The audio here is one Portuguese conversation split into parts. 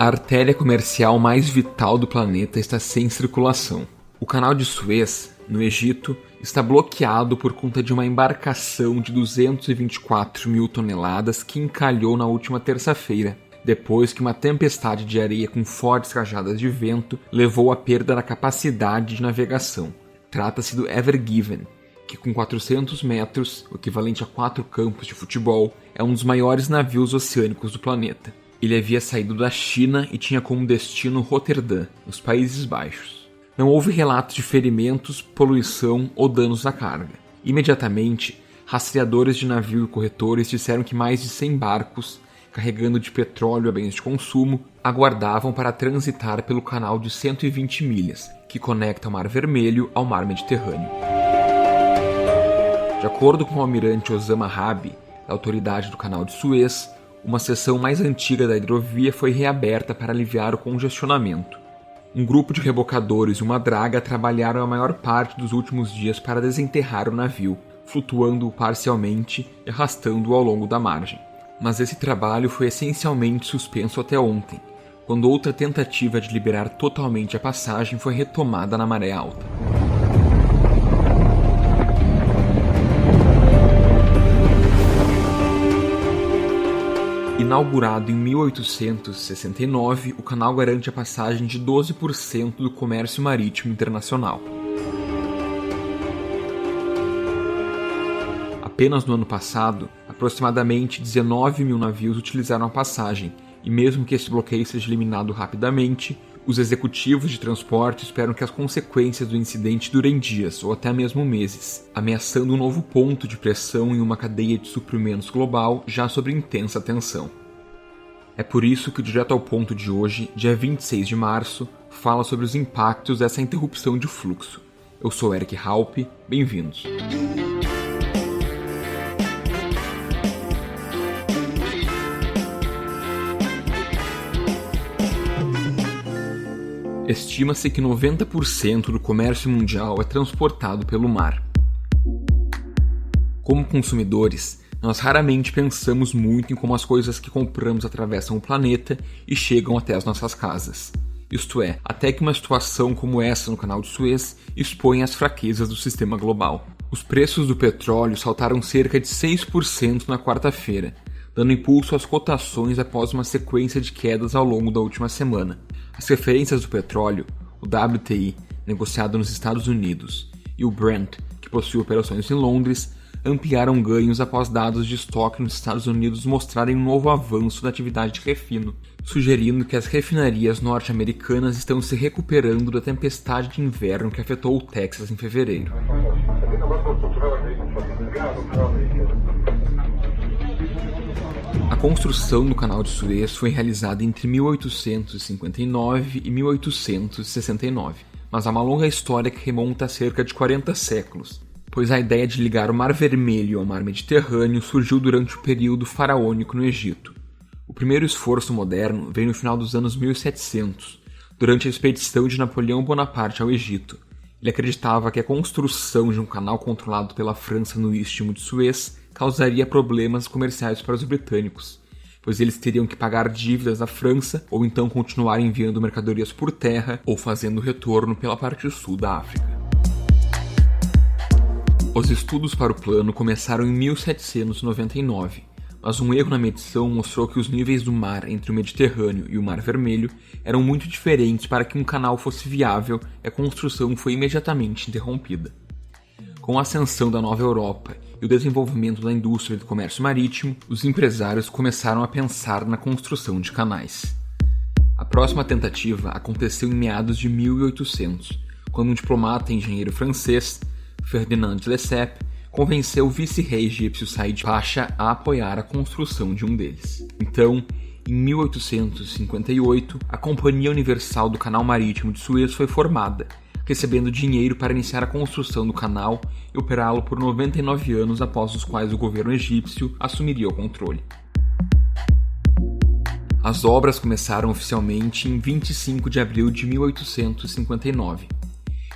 A artéria comercial mais vital do planeta está sem circulação. O canal de Suez, no Egito, está bloqueado por conta de uma embarcação de 224 mil toneladas que encalhou na última terça-feira, depois que uma tempestade de areia com fortes rajadas de vento levou à perda da capacidade de navegação. Trata-se do Ever Given, que com 400 metros, o equivalente a 4 campos de futebol, é um dos maiores navios oceânicos do planeta. Ele havia saído da China e tinha como destino Roterdã, nos Países Baixos. Não houve relatos de ferimentos, poluição ou danos à carga. Imediatamente, rastreadores de navio e corretores disseram que mais de 100 barcos, carregando de petróleo a bens de consumo, aguardavam para transitar pelo canal de 120 milhas, que conecta o Mar Vermelho ao Mar Mediterrâneo. De acordo com o almirante Osama Rabi, da autoridade do canal de Suez, uma seção mais antiga da hidrovia foi reaberta para aliviar o congestionamento. Um grupo de rebocadores e uma draga trabalharam a maior parte dos últimos dias para desenterrar o navio, flutuando-o parcialmente e arrastando-o ao longo da margem. Mas esse trabalho foi essencialmente suspenso até ontem, quando outra tentativa de liberar totalmente a passagem foi retomada na maré alta. Inaugurado em 1869, o canal garante a passagem de 12% do comércio marítimo internacional. Apenas no ano passado, aproximadamente 19 mil navios utilizaram a passagem, e mesmo que esse bloqueio seja eliminado rapidamente, os executivos de transporte esperam que as consequências do incidente durem dias ou até mesmo meses, ameaçando um novo ponto de pressão em uma cadeia de suprimentos global já sob intensa tensão. É por isso que o Direto ao Ponto de hoje, dia 26 de março, fala sobre os impactos dessa interrupção de fluxo. Eu sou Eric Halpe, bem-vindos. Estima-se que 90% do comércio mundial é transportado pelo mar. Como consumidores, nós raramente pensamos muito em como as coisas que compramos atravessam o planeta e chegam até as nossas casas. Isto é, até que uma situação como essa no canal de Suez expõe as fraquezas do sistema global. Os preços do petróleo saltaram cerca de 6% na quarta-feira, dando impulso às cotações após uma sequência de quedas ao longo da última semana. As referências do petróleo, o WTI, negociado nos Estados Unidos, e o Brent, que possui operações em Londres, ampliaram ganhos após dados de estoque nos Estados Unidos mostrarem um novo avanço da atividade de refino, sugerindo que as refinarias norte-americanas estão se recuperando da tempestade de inverno que afetou o Texas em fevereiro. A construção do canal de Suez foi realizada entre 1859 e 1869, mas há uma longa história que remonta a cerca de 40 séculos, pois a ideia de ligar o Mar Vermelho ao Mar Mediterrâneo surgiu durante o período faraônico no Egito. O primeiro esforço moderno veio no final dos anos 1700, durante a expedição de Napoleão Bonaparte ao Egito. Ele acreditava que a construção de um canal controlado pela França no Istmo de Suez causaria problemas comerciais para os britânicos, pois eles teriam que pagar dívidas à França ou então continuar enviando mercadorias por terra ou fazendo retorno pela parte sul da África. Os estudos para o plano começaram em 1799, mas um erro na medição mostrou que os níveis do mar entre o Mediterrâneo e o Mar Vermelho eram muito diferentes para que um canal fosse viável e a construção foi imediatamente interrompida. Com a ascensão da Nova Europa e o desenvolvimento da indústria do comércio marítimo, os empresários começaram a pensar na construção de canais. A próxima tentativa aconteceu em meados de 1800, quando um diplomata e engenheiro francês, Ferdinand de Lesseps, convenceu o vice-rei egípcio Said Pasha a apoiar a construção de um deles. Então, em 1858, a Companhia Universal do Canal Marítimo de Suez foi formada, recebendo dinheiro para iniciar a construção do canal e operá-lo por 99 anos, após os quais o governo egípcio assumiria o controle. As obras começaram oficialmente em 25 de abril de 1859.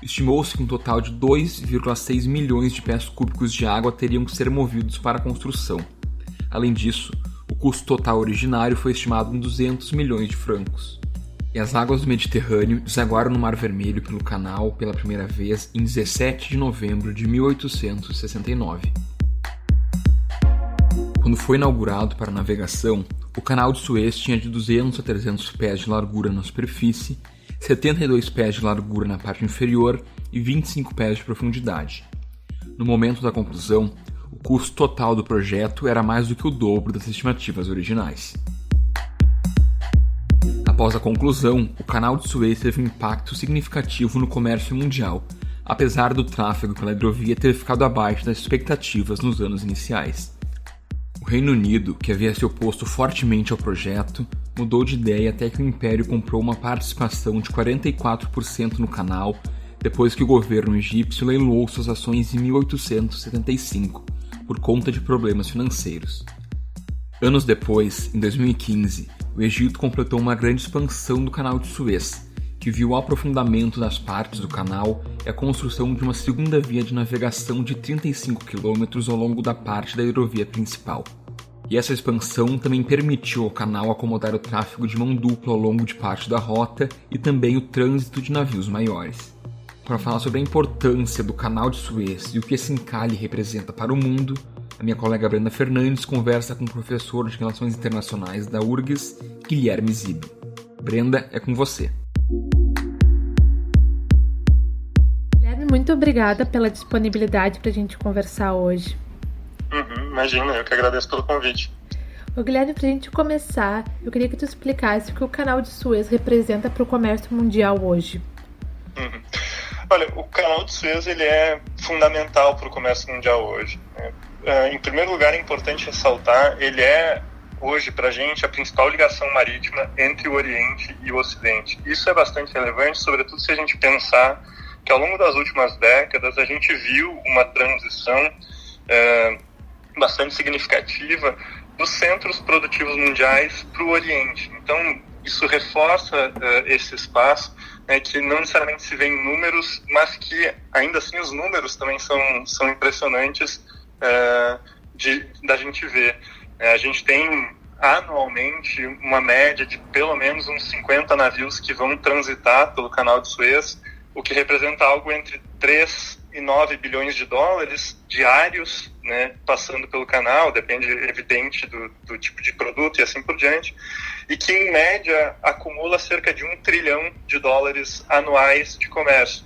Estimou-se que um total de 2,6 milhões de pés cúbicos de água teriam que ser movidos para a construção. Além disso, o O custo total originário foi estimado em 200 milhões de francos. E as águas do Mediterrâneo desaguaram no Mar Vermelho pelo canal pela primeira vez em 17 de novembro de 1869. Quando foi inaugurado para navegação, o canal de Suez tinha de 200 a 300 pés de largura na superfície, 72 pés de largura na parte inferior e 25 pés de profundidade. No momento da conclusão, o custo total do projeto era mais do que o dobro das estimativas originais. Após a conclusão, o canal de Suez teve um impacto significativo no comércio mundial, apesar do tráfego pela hidrovia ter ficado abaixo das expectativas nos anos iniciais. O Reino Unido, que havia se oposto fortemente ao projeto, mudou de ideia até que o Império comprou uma participação de 44% no canal, depois que o governo egípcio leiloou suas ações em 1875, por conta de problemas financeiros. Anos depois, em 2015, o Egito completou uma grande expansão do canal de Suez, que viu o aprofundamento das partes do canal e a construção de uma segunda via de navegação de 35 km ao longo da parte da hidrovia principal. E essa expansão também permitiu ao canal acomodar o tráfego de mão dupla ao longo de parte da rota e também o trânsito de navios maiores. Para falar sobre a importância do canal de Suez e o que esse encalhe representa para o mundo, a minha colega Brenda Fernandes conversa com o professor de Relações Internacionais da URGS, Guilherme Zib. Brenda, é com você. Guilherme, muito obrigada pela disponibilidade para a gente conversar hoje. Imagina, eu que agradeço pelo convite. Guilherme, para a gente começar, eu queria que tu explicasse o que o canal de Suez representa para o comércio mundial hoje. Olha, o canal de Suez ele é fundamental para o comércio mundial hoje. Em primeiro lugar, é importante ressaltar, ele é hoje para a gente a principal ligação marítima entre o Oriente e o Ocidente. Isso é bastante relevante, sobretudo se a gente pensar que ao longo das últimas décadas a gente viu uma transição bastante significativa dos centros produtivos mundiais para o Oriente. Então, isso reforça esse espaço, que não necessariamente se vê em números, mas que ainda assim os números também são impressionantes da gente ver. A gente tem anualmente uma média de pelo menos uns 50 navios que vão transitar pelo canal de Suez, o que representa algo entre 3 e 9 bilhões de dólares diários, passando pelo canal, depende, evidente, do tipo de produto e assim por diante, e que, em média, acumula cerca de 1 trilhão de dólares anuais de comércio,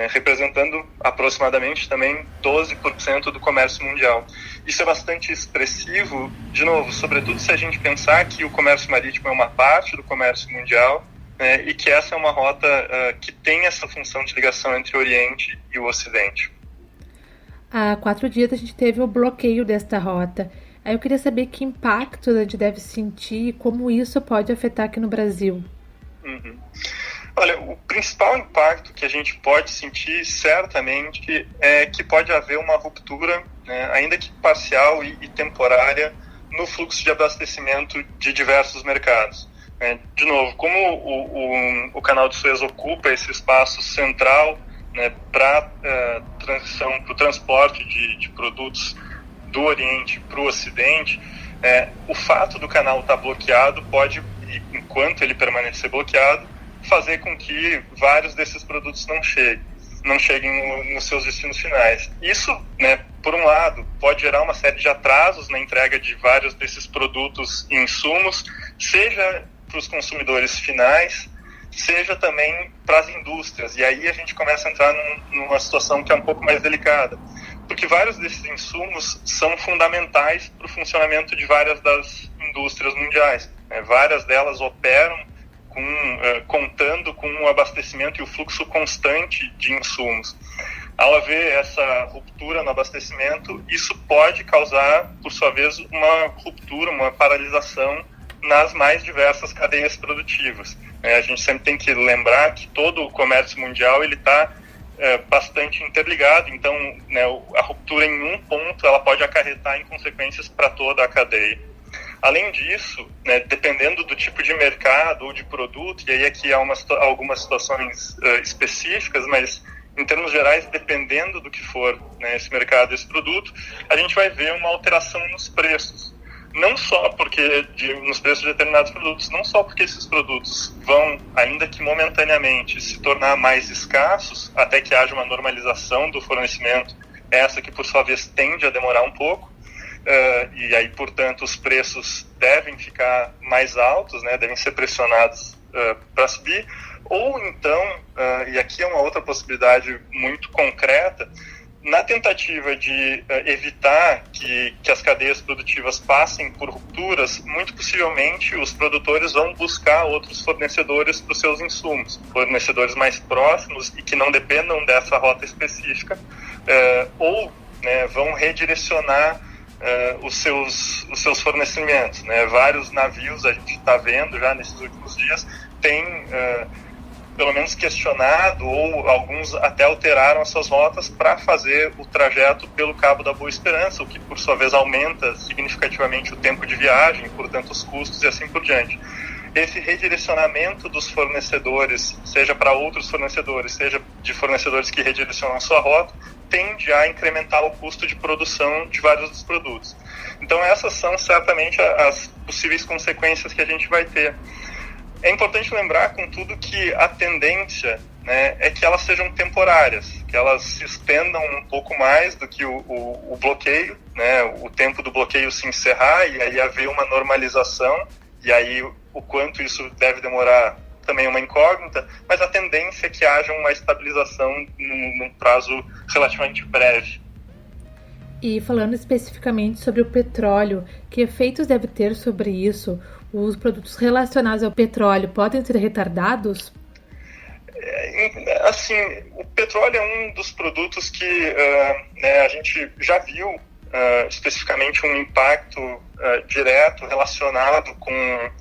representando aproximadamente também 12% do comércio mundial. Isso é bastante expressivo, de novo, sobretudo se a gente pensar que o comércio marítimo é uma parte do comércio mundial, e que essa é uma rota que tem essa função de ligação entre o Oriente e o Ocidente. Há 4 dias a gente teve o bloqueio desta rota. Aí eu queria saber que impacto a gente deve sentir e como isso pode afetar aqui no Brasil. Olha, o principal impacto que a gente pode sentir certamente é que pode haver uma ruptura, ainda que parcial e temporária, no fluxo de abastecimento de diversos mercados. De novo, como o canal de Suez ocupa esse espaço central para transição, para o transporte de produtos do Oriente para o Ocidente, o fato do canal estar bloqueado pode, enquanto ele permanecer bloqueado, fazer com que vários desses produtos não cheguem nos seus destinos finais. Isso, por um lado, pode gerar uma série de atrasos na entrega de vários desses produtos e insumos, seja para os consumidores finais, seja também para as indústrias. E aí a gente começa a entrar numa situação que é um pouco mais delicada, porque vários desses insumos são fundamentais para o funcionamento de várias das indústrias mundiais. Várias delas operam contando com o abastecimento e o fluxo constante de insumos. Ao haver essa ruptura no abastecimento, isso pode causar, por sua vez, uma ruptura, uma paralisação nas mais diversas cadeias produtivas. A gente sempre tem que lembrar que todo o comércio mundial ele está bastante interligado, então a ruptura em um ponto ela pode acarretar em consequências para toda a cadeia. Além disso, dependendo do tipo de mercado ou de produto, e aí aqui há algumas situações específicas, mas em termos gerais, dependendo do que for esse mercado, esse produto, a gente vai ver uma alteração nos preços. não só porque nos preços de determinados produtos, não só porque esses produtos vão, ainda que momentaneamente, se tornar mais escassos, até que haja uma normalização do fornecimento, essa que por sua vez tende a demorar um pouco, e aí, portanto, os preços devem ficar mais altos, né, devem ser pressionados para subir, ou então, e aqui é uma outra possibilidade muito concreta, na tentativa de evitar que as cadeias produtivas passem por rupturas, muito possivelmente os produtores vão buscar outros fornecedores para os seus insumos, fornecedores mais próximos e que não dependam dessa rota específica, ou, né, vão redirecionar os seus fornecimentos, né? Vários navios, a gente está vendo já nesses últimos dias, têm pelo menos questionado, ou alguns até alteraram as suas rotas para fazer o trajeto pelo Cabo da Boa Esperança, o que por sua vez aumenta significativamente o tempo de viagem, portanto os custos e assim por diante. Esse redirecionamento dos fornecedores, seja para outros fornecedores, seja de fornecedores que redirecionam a sua rota, tende a incrementar o custo de produção de vários dos produtos. Então essas são certamente as possíveis consequências que a gente vai ter. É importante lembrar, contudo, que a tendência, né, é que elas sejam temporárias, que elas se estendam um pouco mais do que o bloqueio, né, o tempo do bloqueio se encerrar e aí haver uma normalização, e aí o quanto isso deve demorar também é uma incógnita, mas a tendência é que haja uma estabilização num prazo relativamente breve. E falando especificamente sobre o petróleo, que efeitos deve ter sobre isso? Os produtos relacionados ao petróleo podem ser retardados? Assim, o petróleo é um dos produtos que né, a gente já viu especificamente um impacto direto relacionado com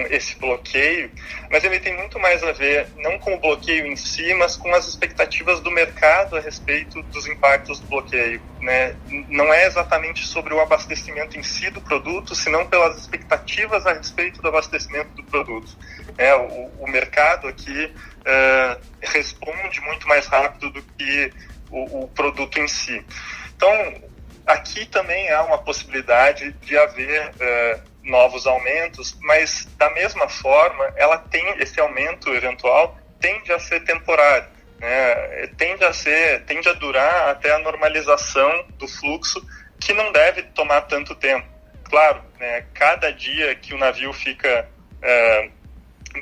esse bloqueio, mas ele tem muito mais a ver não com o bloqueio em si, mas com as expectativas do mercado a respeito dos impactos do bloqueio, né? Não é exatamente sobre o abastecimento em si do produto, senão pelas expectativas a respeito do abastecimento do produto. O mercado aqui responde muito mais rápido do que o produto em si. Então, aqui também há uma possibilidade de haver novos aumentos, mas da mesma forma, esse aumento eventual tende a ser temporário, né? Tende a durar até a normalização do fluxo, que não deve tomar tanto tempo. Claro, né, cada dia que o navio fica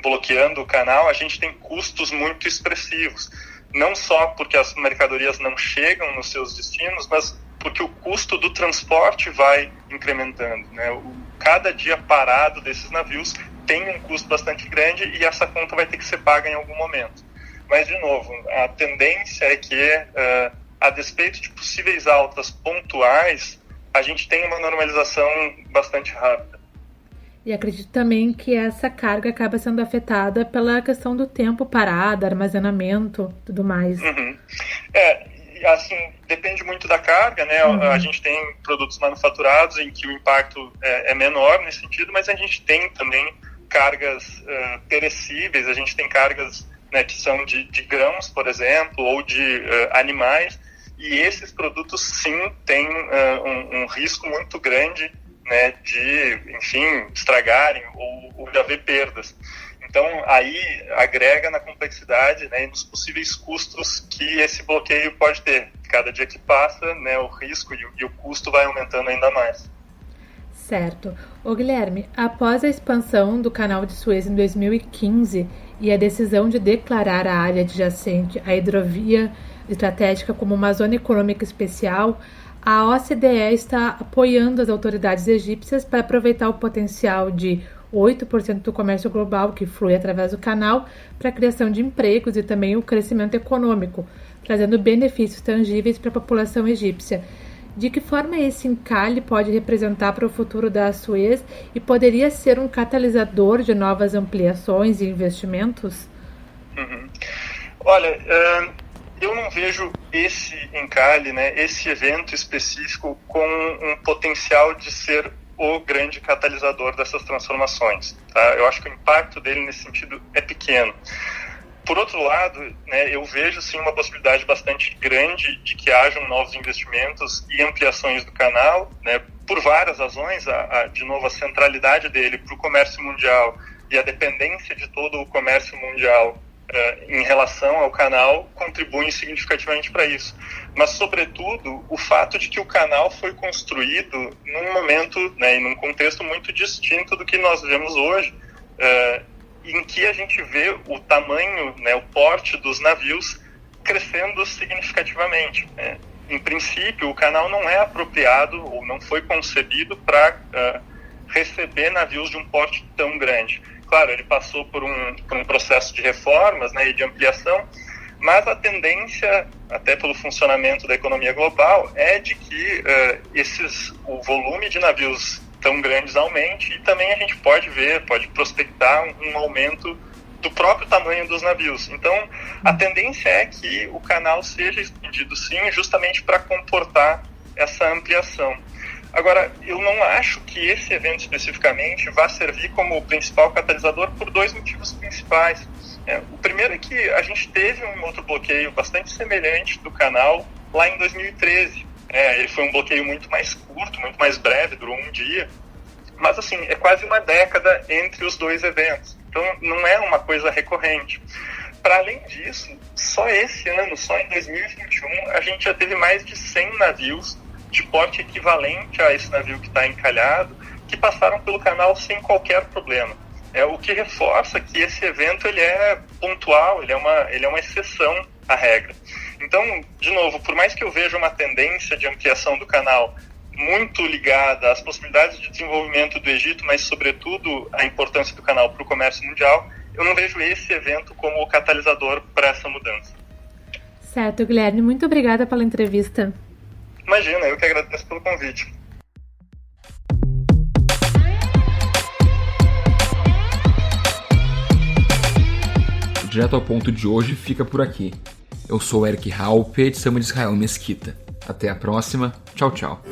bloqueando o canal, a gente tem custos muito expressivos, não só porque as mercadorias não chegam nos seus destinos, mas porque o custo do transporte vai incrementando, né? Cada dia parado desses navios tem um custo bastante grande e essa conta vai ter que ser paga em algum momento. Mas, de novo, a tendência é que, a despeito de possíveis altas pontuais, a gente tem uma normalização bastante rápida. E acredito também que essa carga acaba sendo afetada pela questão do tempo parado, armazenamento, tudo mais. Uhum. Assim, depende muito da carga, né? A gente tem produtos manufaturados em que o impacto é menor nesse sentido, mas a gente tem também cargas perecíveis, a gente tem cargas, né, que são de grãos, por exemplo, ou de animais, e esses produtos sim têm um risco muito grande, né, de, enfim, estragarem ou de haver perdas. Então, aí agrega na complexidade, né, e nos possíveis custos que esse bloqueio pode ter. Cada dia que passa, né, o risco e o custo vai aumentando ainda mais. Certo. Ô Guilherme, após a expansão do canal de Suez em 2015 e a decisão de declarar a área adjacente à hidrovia estratégica como uma zona econômica especial, a OCDE está apoiando as autoridades egípcias para aproveitar o potencial de 8% do comércio global que flui através do canal para a criação de empregos e também o crescimento econômico, trazendo benefícios tangíveis para a população egípcia. De que forma esse encalhe pode representar para o futuro da Suez e poderia ser um catalisador de novas ampliações e investimentos? Uhum. Olha, eu não vejo esse encalhe, né, esse evento específico com um potencial de ser o grande catalisador dessas transformações, tá? Eu acho que o impacto dele nesse sentido é pequeno. Por outro lado, né, eu vejo sim uma possibilidade bastante grande de que hajam novos investimentos e ampliações do canal, né, por várias razões, de novo, a centralidade dele para o comércio mundial e a dependência de todo o comércio mundial em relação ao canal contribuem significativamente para isso. Mas, sobretudo, o fato de que o canal foi construído num momento, né, e num contexto muito distinto do que nós vemos hoje, em que a gente vê o tamanho, né, o porte dos navios crescendo significativamente. Em princípio, o canal não é apropriado ou não foi concebido para receber navios de um porte tão grande. Claro, ele passou por um processo de reformas, né, e de ampliação, mas a tendência, até pelo funcionamento da economia global, é de que o volume de navios tão grandes aumente, e também a gente pode prospectar um aumento do próprio tamanho dos navios. Então, a tendência é que o canal seja expandido, sim, justamente para comportar essa ampliação. Agora, eu não acho que esse evento especificamente vá servir como principal catalisador por dois motivos principais. O primeiro é que a gente teve um outro bloqueio bastante semelhante do canal lá em 2013. Ele foi um bloqueio muito mais curto, muito mais breve, durou um dia, mas assim, é quase uma década entre os dois eventos. Então, não é uma coisa recorrente. Para além disso, só esse ano, só em 2021, a gente já teve mais de 100 navios de porte equivalente a esse navio que está encalhado, que passaram pelo canal sem qualquer problema. O que reforça que esse evento ele é pontual, ele é uma exceção à regra. Então, de novo, por mais que eu veja uma tendência de ampliação do canal muito ligada às possibilidades de desenvolvimento do Egito, mas, sobretudo, a importância do canal para o comércio mundial, eu não vejo esse evento como o catalisador para essa mudança. Certo, Guilherme. Muito obrigada pela entrevista. Imagina, eu que agradeço pelo convite. O Direto ao Ponto de hoje fica por aqui. Eu sou Eric Halpe, edição de Israel Mesquita. Até a próxima. Tchau, tchau.